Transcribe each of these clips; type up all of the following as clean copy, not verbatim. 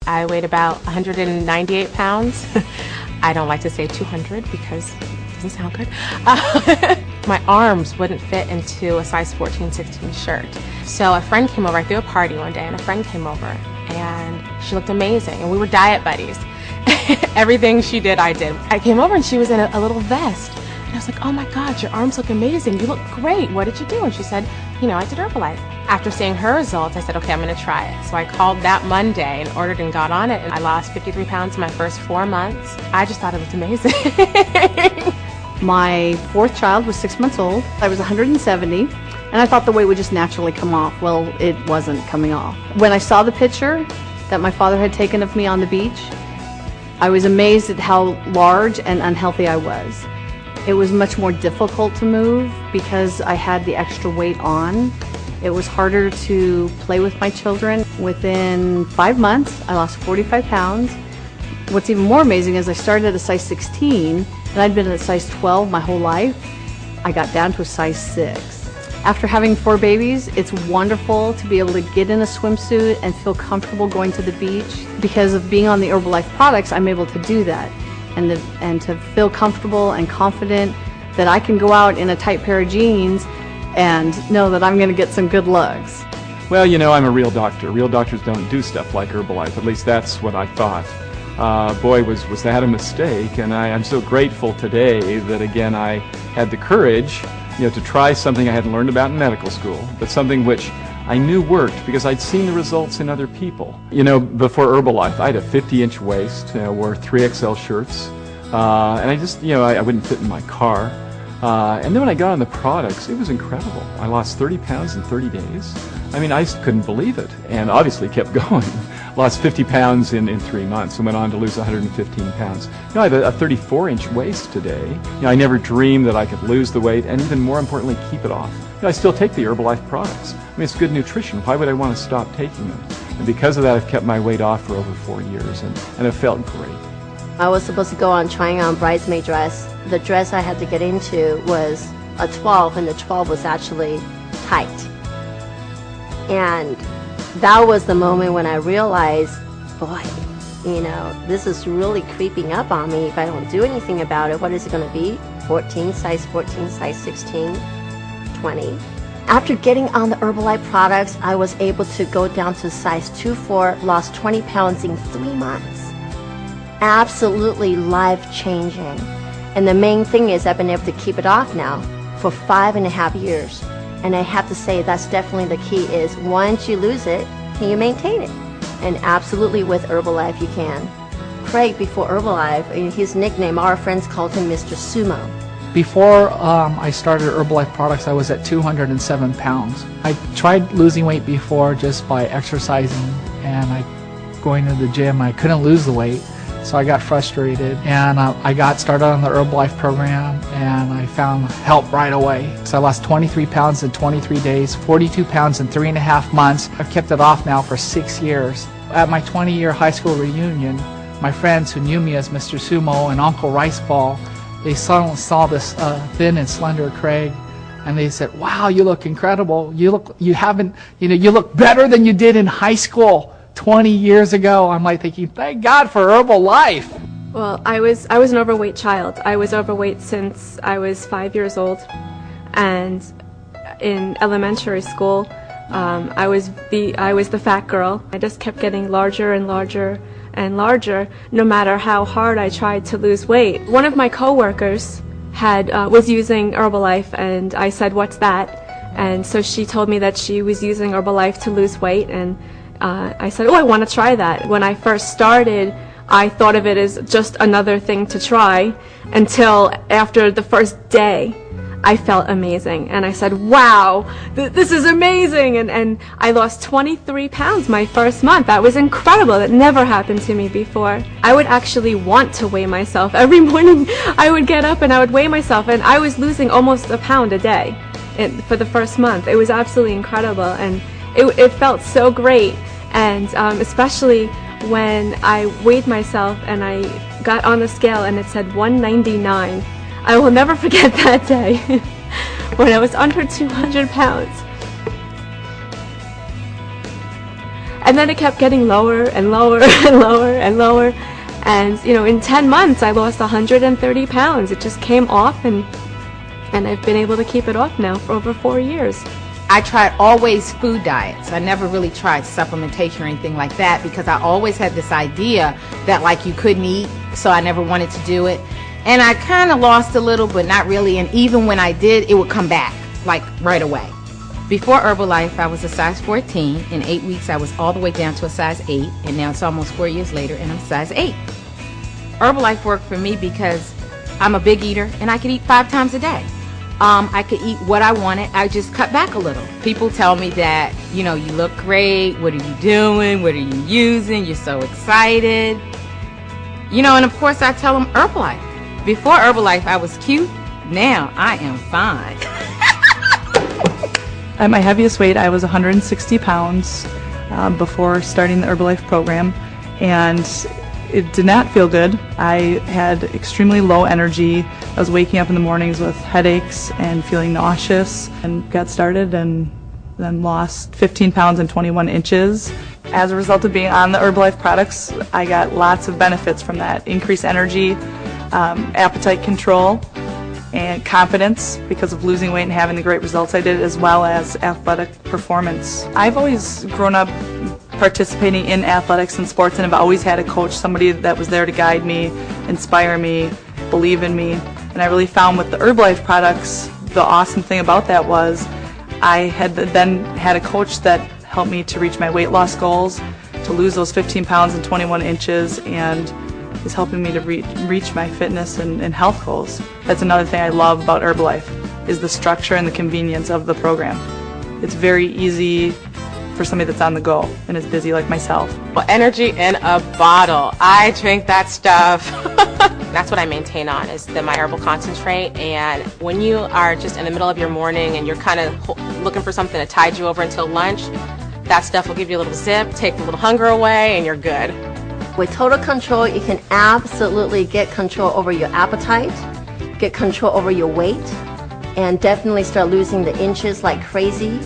I weighed about 198 pounds. I don't like to say 200 because it doesn't sound good. My arms wouldn't fit into a size 14, 16 shirt. So a friend came over. I threw a party one day and a friend came over and she looked amazing and we were diet buddies. Everything she did, I did. I came over and she was in a little vest. And I was like, oh my God, your arms look amazing. You look great. What did you do? And she said, I did Herbalife. After seeing her results, I said, okay, I'm going to try it. So I called that Monday and ordered and got on it. And I lost 53 pounds in my first 4 months. I just thought it looked amazing. My fourth child was 6 months old. I was 170, and I thought the weight would just naturally come off. Well, it wasn't coming off. When I saw the picture that my father had taken of me on the beach, I was amazed at how large and unhealthy I was. It was much more difficult to move because I had the extra weight on. It was harder to play with my children. Within 5 months, I lost 45 pounds. What's even more amazing is I started at a size 16, and I'd been at a size 12 my whole life. I got down to a size 6. After having 4 babies, it's wonderful to be able to get in a swimsuit and feel comfortable going to the beach. Because of being on the Herbalife products, I'm able to do that. And to feel comfortable and confident that I can go out in a tight pair of jeans and know that I'm going to get some good looks. Well, I'm a real doctor. Real doctors don't do stuff like Herbalife. At least that's what I thought. Boy, was that a mistake. And I'm so grateful today that, again, I had the courage, to try something I hadn't learned about in medical school, but something which I knew worked because I'd seen the results in other people. Before Herbalife, I had a 50-inch waist, wore 3XL shirts, and I just, I wouldn't fit in my car. And then when I got on the products, it was incredible. I lost 30 pounds in 30 days. I just couldn't believe it, and obviously kept going. Lost 50 pounds in 3 months and went on to lose 115 pounds. I have a 34-inch waist today. I never dreamed that I could lose the weight and even more importantly, keep it off. I still take the Herbalife products. It's good nutrition. Why would I want to stop taking them? And because of that, I've kept my weight off for over 4 years and it felt great. I was supposed to go on trying on bridesmaid dress. The dress I had to get into was a 12, and the 12 was actually tight. And that was the moment when I realized, boy, this is really creeping up on me if I don't do anything about it. What is it going to be? 14, size 16, 20. After getting on the Herbalife products, I was able to go down to size 2-4, lost 20 pounds in 3 months. Absolutely life-changing. And the main thing is I've been able to keep it off now for 5.5 years. And I have to say that's definitely the key is once you lose it, can you maintain it? And absolutely with Herbalife you can. Craig, before Herbalife, his nickname, our friends called him Mr. Sumo. Before I started Herbalife products, I was at 207 pounds. I tried losing weight before just by exercising and going to the gym. I couldn't lose the weight, so I got frustrated. And I got started on the Herbalife program and I found help right away. So I lost 23 pounds in 23 days, 42 pounds in 3.5 months. I've kept it off now for 6 years. At my 20-year high school reunion, my friends who knew me as Mr. Sumo and Uncle Rice Ball, they suddenly saw this thin and slender Craig, and they said, "Wow, you look incredible. You look better than you did in high school 20 years ago." I'm like thinking, thank God for Herbalife. Well, I was an overweight child. I was overweight since I was 5 years old, and in elementary school, I was the fat girl. I just kept getting larger and larger and larger, no matter how hard I tried to lose weight. One of my coworkers was using Herbalife, and I said, "What's that?" And so she told me that she was using Herbalife to lose weight, and I said, "Oh, I want to try that." When I first started, I thought of it as just another thing to try, until after the first day, I felt amazing, and I said, "Wow, this is amazing!" And I lost 23 pounds my first month. That was incredible. That never happened to me before. I would actually want to weigh myself. Every morning I would get up and I would weigh myself, and I was losing almost a pound a day for the first month. It was absolutely incredible, and it felt so great, and especially when I weighed myself and I got on the scale and it said 199. I will never forget that day when I was under 200 pounds. And then it kept getting lower and lower and lower and lower. And, you know, in 10 months, I lost 130 pounds. It just came off, and I've been able to keep it off now for over 4 years. I tried always food diets. I never really tried supplementation or anything like that because I always had this idea that like you couldn't eat, so I never wanted to do it. And I kind of lost a little, but not really. And even when I did, it would come back like right away. Before Herbalife, I was a size 14. In 8 weeks, I was all the way down to a size 8. And now it's almost 4 years later, and I'm size 8. Herbalife worked for me because I'm a big eater, and I could eat 5 times a day. I could eat what I wanted. I just cut back a little. People tell me that, you know, you look great. What are you doing? What are you using? You're so excited. You know, and of course I tell them Herbalife. Before Herbalife, I was cute. Now I am fine. At my heaviest weight, I was 160 pounds before starting the Herbalife program, and it did not feel good. I had extremely low energy. I was waking up in the mornings with headaches and feeling nauseous, and got started and then lost 15 pounds and 21 inches. As a result of being on the Herbalife products, I got lots of benefits from that. Increased energy, appetite control, and confidence because of losing weight and having the great results I did, as well as athletic performance. I've always grown up participating in athletics and sports, and I've always had a coach, somebody that was there to guide me, inspire me, believe in me. And I really found with the Herbalife products, the awesome thing about that was I had then had a coach that helped me to reach my weight loss goals, to lose those 15 pounds and 21 inches, and is helping me to reach my fitness and health goals. That's another thing I love about Herbalife, is the structure and the convenience of the program. It's very easy for somebody that's on the go and is busy like myself. Well, energy in a bottle. I drink that stuff. That's what I maintain on, is the My Herbal Concentrate. And when you are just in the middle of your morning and you're kind of looking for something to tide you over until lunch, that stuff will give you a little zip, take a little hunger away, and you're good. With total control, you can absolutely get control over your appetite, get control over your weight, and definitely start losing the inches like crazy.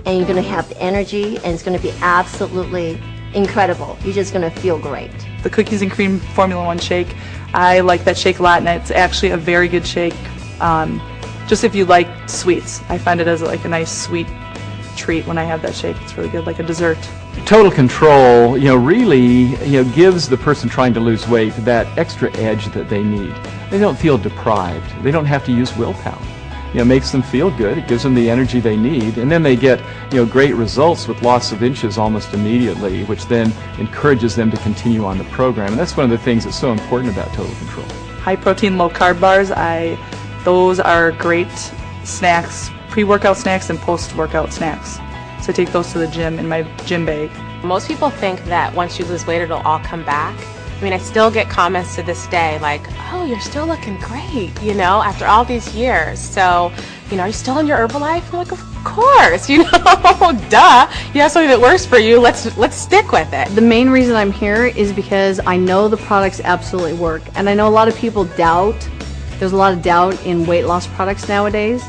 And you're going to have the energy, and it's going to be absolutely incredible. You're just going to feel great. The cookies and cream Formula 1 shake, I like that shake a lot, and it's actually a very good shake. Just if you like sweets, I find it as like a nice sweet treat when I have that shake. It's really good, like a dessert. Total control, really, gives the person trying to lose weight that extra edge that they need. They don't feel deprived. They don't have to use willpower. It makes them feel good. It gives them the energy they need, and then they get, great results with loss of inches almost immediately, which then encourages them to continue on the program. And that's one of the things that's so important about Total Control. High protein, low carb bars, those are great snacks, pre-workout snacks and post-workout snacks. So I take those to the gym in my gym bag. Most people think that once you lose weight, it'll all come back. I mean, I still get comments to this day like, oh, you're still looking great, after all these years. So, are you still on your Herbalife? I'm like, of course, duh. You have something that works for you, let's stick with it. The main reason I'm here is because I know the products absolutely work. And I know a lot of people doubt. There's a lot of doubt in weight loss products nowadays.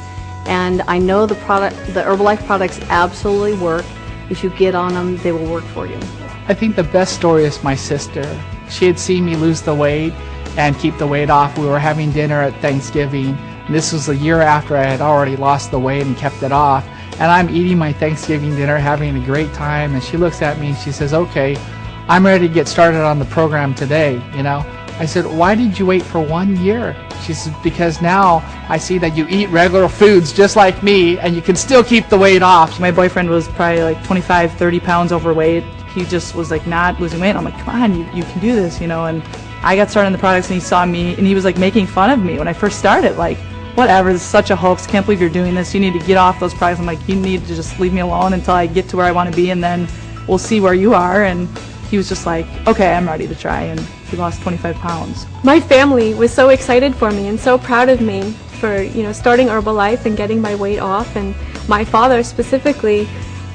And I know the Herbalife products absolutely work. If you get on them, they will work for you. I think the best story is my sister. She had seen me lose the weight and keep the weight off. We were having dinner at Thanksgiving. And this was a year after I had already lost the weight and kept it off. And I'm eating my Thanksgiving dinner, having a great time. And she looks at me and she says, okay, I'm ready to get started on the program today, I said, why did you wait for 1 year? She said, because now I see that you eat regular foods just like me and you can still keep the weight off. My boyfriend was probably like 25, 30 pounds overweight. He just was like not losing weight. I'm like, come on, you can do this, And I got started in the products, and he saw me, and he was like making fun of me when I first started. Like, whatever, this is such a hoax. Can't believe you're doing this. You need to get off those products. I'm like, you need to just leave me alone until I get to where I want to be, and then we'll see where you are. And he was just like, okay, I'm ready to try, and he lost 25 pounds. My family was so excited for me and so proud of me for, starting Herbalife and getting my weight off. And my father specifically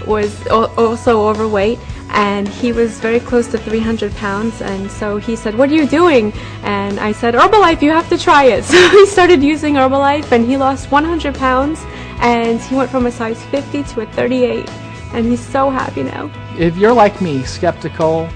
was also overweight, and he was very close to 300 pounds, and so he said, what are you doing? And I said, Herbalife, you have to try it. So he started using Herbalife, and he lost 100 pounds, and he went from a size 50 to a 38. and he's so happy now. If you're like me, skeptical,